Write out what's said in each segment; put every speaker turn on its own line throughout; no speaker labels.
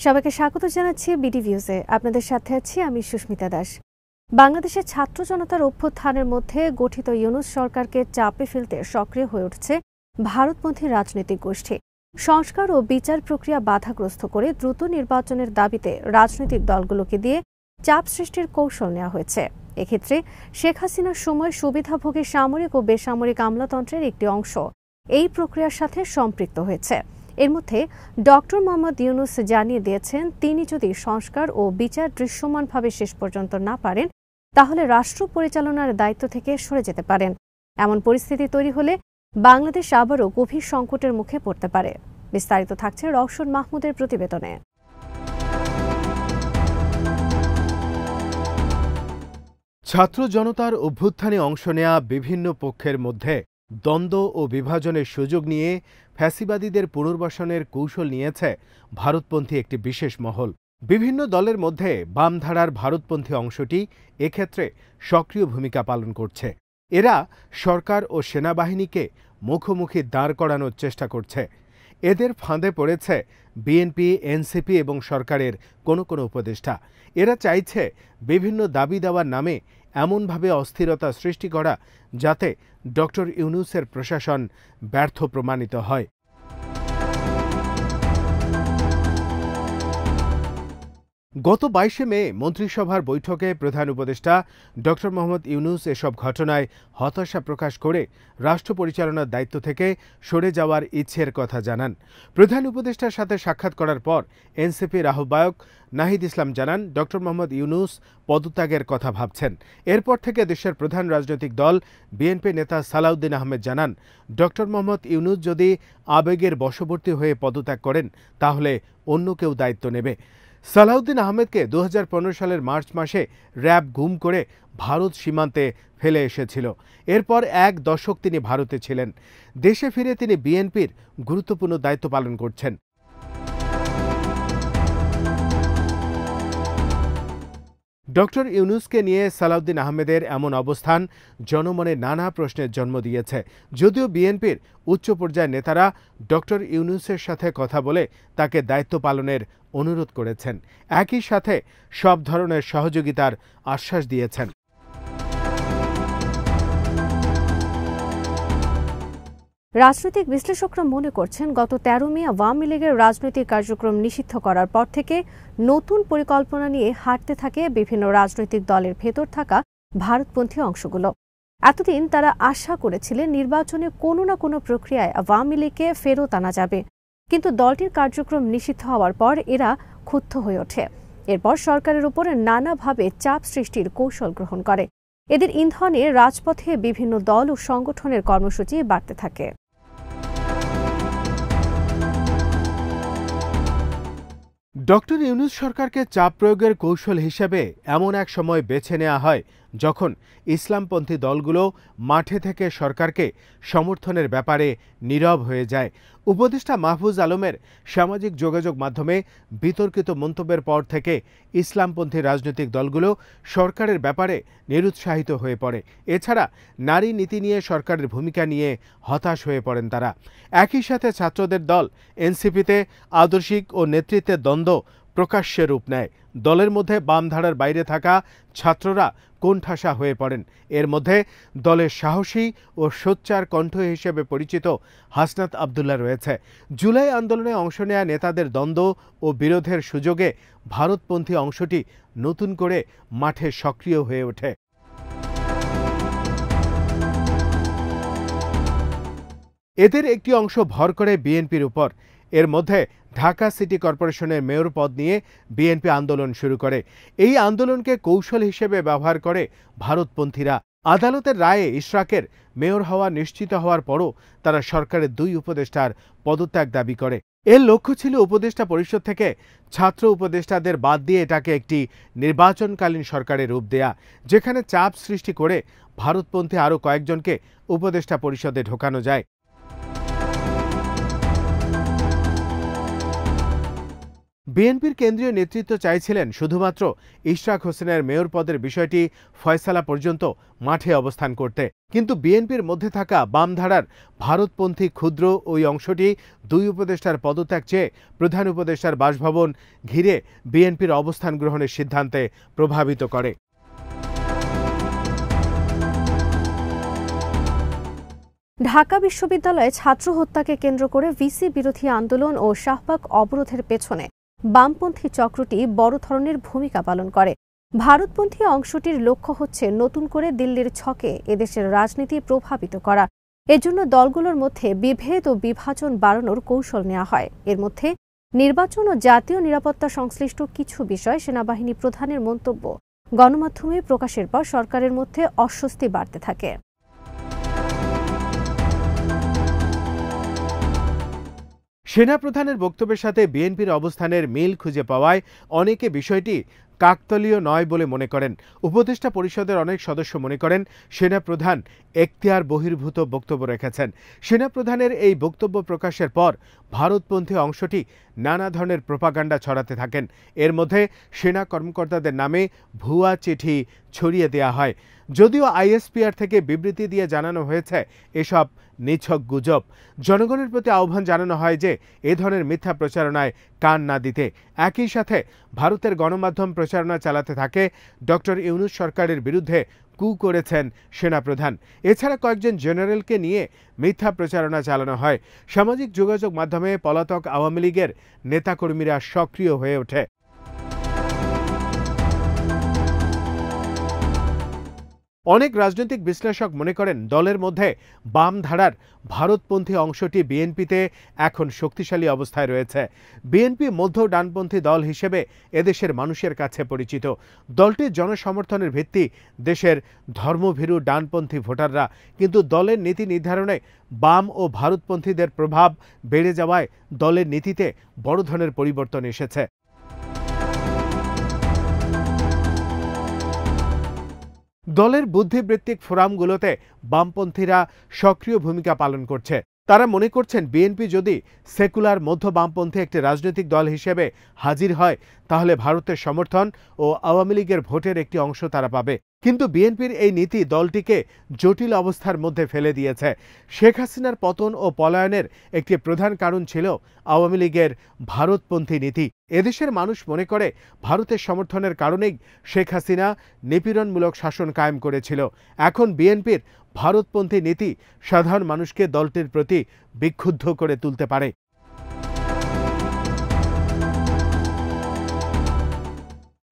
সবাইকে স্বাগত জানাচ্ছি বিডি ভিউজে। আপনাদের সাথে আছি আমি সুস্মিতা দাস। বাংলাদেশের ছাত্র জনতার অভ্যুত্থানের মধ্যে গঠিত ইউনূস সরকারকে চাপে ফেলতে সক্রিয় হয়ে উঠছে ভারতপন্থী রাজনৈতিক গোষ্ঠী। সংস্কার ও বিচার প্রক্রিয়া বাধাগ্রস্ত করে দ্রুত নির্বাচনের দাবিতে রাজনৈতিক দলগুলোকে দিয়ে চাপ সৃষ্টির কৌশল নেওয়া হয়েছে। এক্ষেত্রে শেখ হাসিনার সময় সুবিধাভোগী সামরিক ও বেসামরিক আমলাতন্ত্রের একটি অংশ এই প্রক্রিয়ার সাথে সম্পৃক্ত হয়েছে। এর মধ্যে ডক্টর মোহাম্মদ ইউনূস জানিয়ে দিয়েছেন, তিনি যদি সংস্কার ও বিচার দৃশ্যমানভাবে শেষ পর্যন্ত না পারেন তাহলে রাষ্ট্র পরিচালনার দায়িত্ব থেকে সরে যেতে পারেন। এমন পরিস্থিতি তৈরি হলে বাংলাদেশ আবারও গভীর সংকটের মুখে পড়তে পারে। বিস্তারিত থাকছে রওশন মাহমুদের প্রতিবেদনে।
ছাত্র জনতার অভ্যুত্থানে অংশ নেয়া বিভিন্ন পক্ষের মধ্যে দ্বন্দ্ব ও বিভাজনের সুযোগ নিয়ে ফ্যাসিবাদীদের পুনর্বাসনের কৌশল নিয়েছে ভারতপন্থী একটি বিশেষ মহল। বিভিন্ন দলের মধ্যে বামধারার ভারতপন্থী অংশটি এক্ষেত্রে সক্রিয় ভূমিকা পালন করছে। এরা সরকার ও সেনাবাহিনীকে মুখোমুখি দাঁড় করানোর চেষ্টা করছে। এদের ফাঁদে পড়েছে বিএনপি, এনসিপি এবং সরকারের কোনো কোনো উপদেষ্টা। এরা চাইছে বিভিন্ন দাবি দেওয়ার নামে এমনভাবে অস্থিরতা সৃষ্টি করা যাতে ডক্টর ইউনূসের প্রশাসন ব্যর্থ প্রমাণিত হয়। গত ২২শে মে মন্ত্রিসভার বৈঠকে প্রধান উপদেষ্টা ডক্টর মোহাম্মদ ইউনূস এসব ঘটনায় হতাশা প্রকাশ করে রাষ্ট্র পরিচালনার দায়িত্ব থেকে সরে যাওয়ার ইচ্ছের কথা জানান। প্রধান উপদেষ্টার সাথে সাক্ষাৎ করার পর এনসিপির আহ্বায়ক নাহিদ ইসলাম জানান, ডক্টর মোহাম্মদ ইউনূস পদত্যাগের কথা ভাবছেন। এরপর থেকে দেশের প্রধান রাজনৈতিক দল বিএনপি নেতা সালাউদ্দিন আহমেদ জানান, ডক্টর মোহাম্মদ ইউনূস যদি আবেগের বশবর্তী হয়ে পদত্যাগ করেন তাহলে অন্য কেউ দায়িত্ব নেবে। সালাউদ্দিন আহমেদকে ২০১৫ সালের মার্চ মাসে র্যাব গুম করে ভারত সীমান্তে ফেলে এসেছিল। এরপর এক দশক তিনি ভারতে ছিলেন। দেশে ফিরে তিনি বিএনপির গুরুত্বপূর্ণ দায়িত্ব পালন করছেন। ডক্টর ইউনূসকে নিয়ে সালাউদ্দিন আহমেদের এমন অবস্থান জনমনে নানা প্রশ্নের জন্ম দিয়েছে। যদিও বিএনপির উচ্চ পর্যায়ের নেতারা ডক্টর ইউনূসের সাথে কথা বলে তাকে দায়িত্ব পালনের অনুরোধ করেছেন, একই সাথে সব ধরনের সহযোগিতার আশ্বাস দিয়েছেন।
রাজনৈতিক বিশ্লেষকরা মনে করছেন, গত ১৩ মে আওয়ামী লীগের রাজনৈতিক কার্যক্রম নিষিদ্ধ করার পর থেকে নতুন পরিকল্পনা নিয়ে হাঁটতে থাকে বিভিন্ন রাজনৈতিক দলের ভেতর থাকা ভারতপন্থী অংশগুলো। এতদিন তারা আশা করেছিলেন নির্বাচনে কোনো না কোনো প্রক্রিয়ায় আওয়ামী লীগকে ফেরত আনা যাবে, কিন্তু দলটির কার্যক্রম নিষিদ্ধ হওয়ার পর এরা ক্ষুব্ধ হয়ে ওঠে। এরপর সরকারের উপর নানাভাবে চাপ সৃষ্টির কৌশল গ্রহণ করে। এদের ইন্ধনে রাজপথে বিভিন্ন দল ও সংগঠনের কর্মসূচি বাড়তে থাকে।
ডক্টর ইউনূস সরকারকে চাপ প্রয়োগের কৌশল হিসেবে এমন এক সময় বেছে নেওয়া হয় যখন ইসলামপন্থী দলগুলো মাঠে থেকে সরকারকে সমর্থনের ব্যাপারে নীরব হয়ে যায়। উপদেষ্টা মাহফুজ আলমের সামাজিক যোগাযোগ মাধ্যমে বিতর্কিত মন্তব্যের পর থেকে ইসলামপন্থী রাজনৈতিক দলগুলো সরকারের ব্যাপারে নিরুৎসাহিত হয়ে পড়ে। এছাড়া নারী নীতি নিয়ে সরকারের ভূমিকা নিয়ে হতাশ হয়ে পড়েন তারা। একই সাথে ছাত্রদের দল এনসিপিতে আদর্শিক ও নেতৃত্বের দ্বন্দ্ব প্রকাশ্যে রূপ নেয়। দলের মধ্যে বামধারার বাইরে থাকা ছাত্ররা কোণঠাসা হয়ে পড়েন। এর মধ্যে দলের সাহসী ও সোচ্চার কণ্ঠ হিসেবে পরিচিত হাসনাত আবদুল্লাহ রয়েছে। জুলাই আন্দোলনে অংশ নেয়া নেতাদের দ্বন্দ্ব ও বিরোধের সুযোগে ভারতপন্থী অংশটি নতুন করে মাঠে সক্রিয় হয়ে ওঠে। এদের একটি অংশ ভর করে বিএনপির উপর। এর মধ্যে ঢাকা সিটি কর্পোরেশনের মেয়র পদ নিয়ে বিএনপি আন্দোলন শুরু করে। এই আন্দোলনকে কৌশল হিসেবে ব্যবহার করে ভারতপন্থীরা। আদালতের রায়ে ইশরাকের মেয়র হওয়া নিশ্চিত হওয়ার পরও তারা সরকারের ২ উপদেষ্টার পদত্যাগ দাবি করে। এর লক্ষ্য ছিল উপদেষ্টা পরিষদ থেকে ছাত্র উপদেষ্টাদের বাদ দিয়ে এটাকে একটি নির্বাচনকালীন সরকারের রূপ দেয়া, যেখানে চাপ সৃষ্টি করে ভারতপন্থী আরও কয়েকজনকে উপদেষ্টা পরিষদে ঢোকানো যায়। বিএনপির কেন্দ্রীয় নেতৃত্ব চাইছিলেন শুধুমাত্র ইশরাক হোসেনের মেয়র পদের বিষয়টি ফয়সালা পর্যন্ত মাঠে অবস্থান করতে, কিন্তু বিএনপির মধ্যে থাকা বামধারার ভারতপন্থী ক্ষুদ্র ওই অংশটি দুই উপদেষ্টার পদত্যাগ চেয়ে প্রধান উপদেষ্টার বাসভবন ঘিরে বিএনপির অবস্থান গ্রহণের সিদ্ধান্তে প্রভাবিত করে।
ঢাকা বিশ্ববিদ্যালয়ে ছাত্র হত্যাকে কেন্দ্র করে ভিসি বিরোধী আন্দোলন ও শাহবাগ অবরোধের পেছনে বামপন্থী চক্রটি বড় ধরনের ভূমিকা পালন করে। ভারতপন্থী অংশটির লক্ষ্য হচ্ছে নতুন করে দিল্লির ছকে এদেশের রাজনীতি প্রভাবিত করা। এজন্য দলগুলোর মধ্যে বিভেদ ও বিভাজন বাড়ানোর কৌশল নেওয়া হয়। এর মধ্যে নির্বাচন ও জাতীয় নিরাপত্তা সংশ্লিষ্ট কিছু বিষয় সেনাবাহিনী প্রধানের মন্তব্য গণমাধ্যমে প্রকাশের পর সরকারের মধ্যে অস্বস্তি বাড়তে থাকে।
সেনাপ্রধানের বক্তব্যের সাথে বিএনপির অবস্থানের মিল খুঁজে পাওয়ায় অনেকে বিষয়টি কাকতালীয় নয় বলে মনে করেন। উপদেষ্টা পরিষদের অনেক সদস্য মনে করেন সেনাপ্রধান এখতিয়ার বহির্ভূত বক্তব্য রেখেছেন। সেনাপ্রধানের এই বক্তব্য প্রকাশের পর ভারতপন্থী অংশটি নানা ধরনের প্রোপাগান্ডা ছড়াতে থাকেন। এর মধ্যে সেনা কর্মকর্তাদের নামে ভুয়া চিঠি ছড়িয়ে দেওয়া হয়। যদিও আইএসপিআর থেকে বিবৃতি দিয়ে জানানো হয়েছে এসব নিছক গুজব। জনগণের প্রতি আহ্বান জানানো হয় যে এ ধরনের মিথ্যা প্রচারণায় কান না দিতে। একই সাথে ভারতের গণমাধ্যম প্রচারণা চালাতে থাকে ডক্টর ইউনূস সরকারের বিরুদ্ধে কু করেছেন সেনাপ্রধান। এছাড়া কয়েকজন জেনারেলকে নিয়ে মিথ্যা প্রচারণা চালানো হয়। সামাজিক যোগাযোগ মাধ্যমে পলাতক আওয়ামী লীগের নেতাকর্মীরা সক্রিয় হয়ে ওঠে। অনেক রাজনৈতিক বিশ্লেষক মনে করেন দলের মধ্যে বাম ধারার ভারতপন্থী অংশটি বিএনপিতে এখন শক্তিশালী অবস্থায় রয়েছে। বিএনপি মধ্য ডানপন্থী দল হিসেবে এদেশের মানুষের কাছে পরিচিত। দলটির জনসমর্থনের ভিত্তি দেশের ধর্মভীরু ডানপন্থী ভোটাররা, কিন্তু দলের নীতি নির্ধারণে বাম ও ভারতপন্থীদের প্রভাব বেড়ে যাওয়ায় দলের নীতিতে বড় ধরনের পরিবর্তন এসেছে। দলের বুদ্ধিবৃত্তিক ফোরামগুলোতে বামপন্থীরা সক্রিয় ভূমিকা পালন করছে। তারা মনে করছেন বিএনপি যদি সেকুলার মধ্য বামপন্থী একটি রাজনৈতিক দল হিসেবে হাজির হয় তাহলে ভারতের সমর্থন ও আওয়ামী লীগের ভোটের একটি অংশ তারা পাবে। কিন্তু বিএনপির এই নীতি দলটিকে জটিল অবস্থার মধ্যে ফেলে দিয়েছে। শেখ হাসিনার পতন ও পলায়নের একটি প্রধান কারণ ছিল আওয়ামী লীগের ভারতপন্থী নীতি। এদেশের মানুষ মনে করে ভারতের সমর্থনের কারণেই শেখ হাসিনা নিপীড়নমূলক শাসন কায়েম করেছিল। এখন বিএনপির ভারতপন্থী নীতি সাধারণ মানুষকে দলটির প্রতি বিক্ষুব্ধ করে তুলতে পারে।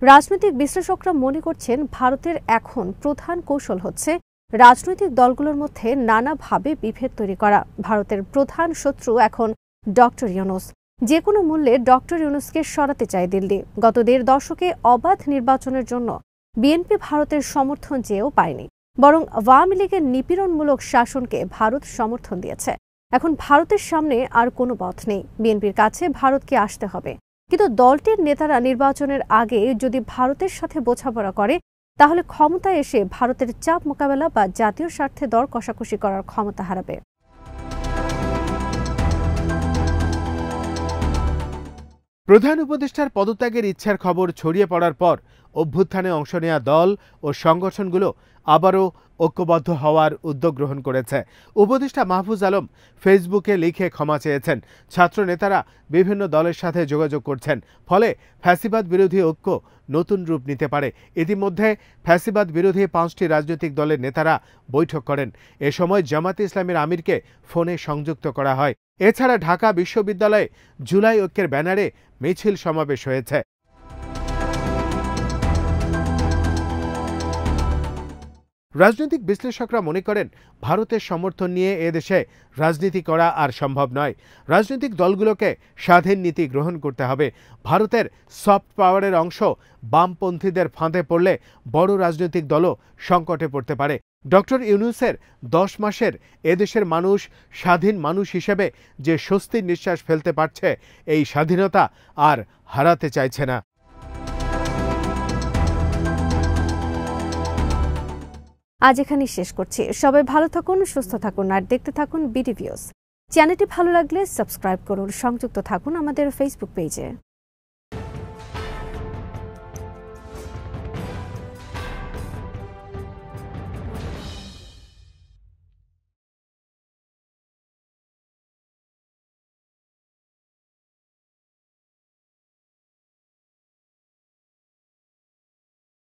রাজনৈতিক বিশ্লেষকরা মনে করছেন ভারতের এখন প্রধান কৌশল হচ্ছে রাজনৈতিক দলগুলোর মধ্যে নানাভাবে বিভেদ তৈরি করা। ভারতের প্রধান শত্রু এখন ডক্টর ইউনূস। যে কোনো মূল্যে ডক্টর ইউনূসকে সরাতে চায় দিল্লি। গত ১.৫ দশকে অবাধ নির্বাচনের জন্য বিএনপি ভারতের সমর্থন চেয়েও পায়নি, বরং আওয়ামী লীগের নিপীড়নমূলক শাসনকে ভারত সমর্থন দিয়েছে। এখন ভারতের সামনে আর কোনো পথ নেই, বিএনপির কাছে ভারতকে আসতে হবে। কিন্তু দলটির নেতারা নির্বাচনের আগে যদি ভারতের সাথে বোঝাপড়া করে তাহলে ক্ষমতায় এসে ভারতের চাপ মোকাবেলা বা জাতীয় স্বার্থে দর কষাকষি করার ক্ষমতা হারাবে।
প্রধান উপদেষ্টার পদত্যাগের ইচ্ছার খবর ছড়িয়ে পড়ার পর অভ্যুত্থানে অংশ নেওয়া দল ও সংগঠনগুলো আবারও ঐক্যবদ্ধ হওয়ার উদ্যোগ গ্রহণ করেছে। উপদেষ্টা মাহফুজ আলম ফেসবুকে লিখে ক্ষমা চেয়েছেন। ছাত্র নেতারা বিভিন্ন দলের সাথে যোগাযোগ করছেন, ফলে ফ্যাসিবাদ বিরোধী ঐক্য নতুন রূপ নিতে পারে। ইতিমধ্যে ফ্যাসিবাদ বিরোধী 5টি রাজনৈতিক দলের নেতারা বৈঠক করেন। এ সময় জামায়াতে ইসলামীর আমিরকে ফোনে সংযুক্ত করা হয়। এছাড়া ঢাকা বিশ্ববিদ্যালয়ে জুলাই ঐক্যের ব্যানারে মিছিল সমাবেশ হয়েছে। রাজনৈতিক বিশ্লেষকরা মনে করেন ভারতের সমর্থন নিয়ে এদেশে রাজনীতি করা আর সম্ভব নয়। রাজনৈতিক দলগুলোকে স্বাধীন নীতি গ্রহণ করতে হবে। ভারতের সফট পাওয়ারের অংশ বামপন্থীদের ফাঁদে পড়লে বড় রাজনৈতিক দলও সংকটে পড়তে পারে। ডক্টর ইউনূসের 10 মাসের এদেশের মানুষ স্বাধীন মানুষ হিসেবে যে স্বস্তির নিঃশ্বাস ফেলতে পারছে, এই স্বাধীনতা আর হারাতে চাইছে না।
আজ এখানেই শেষ করছি। সবাই ভালো থাকুন, সুস্থ থাকুন আর দেখতে থাকুন বিডি ভিউজ। চ্যানেলটি ভালো লাগলে সাবস্ক্রাইব করুন, সংযুক্ত থাকুন আমাদের ফেসবুক পেজে।